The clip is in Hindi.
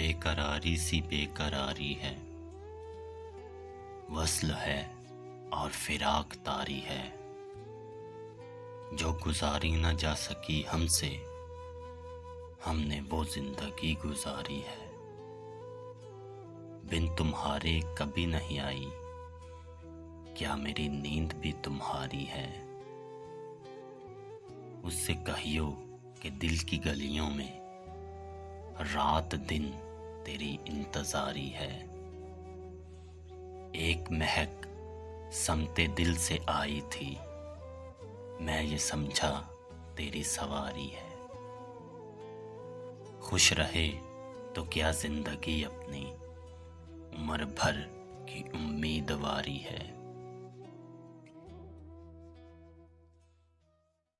बेकरारी सी बेकरारी है, वस्ल है और फिराक तारी है, जो गुजारी न जा सकी हमसे, हमने वो जिंदगी गुजारी है। बिन तुम्हारे कभी नहीं आई, क्या मेरी नींद भी तुम्हारी है। उससे कहियो कि दिल की गलियों में रात दिन तेरी इंतजारी है। एक महक समते दिल से आई थी, मैं ये समझा तेरी सवारी है। खुश रहे तो क्या जिंदगी अपनी उम्र भर की उम्मीदवारी है।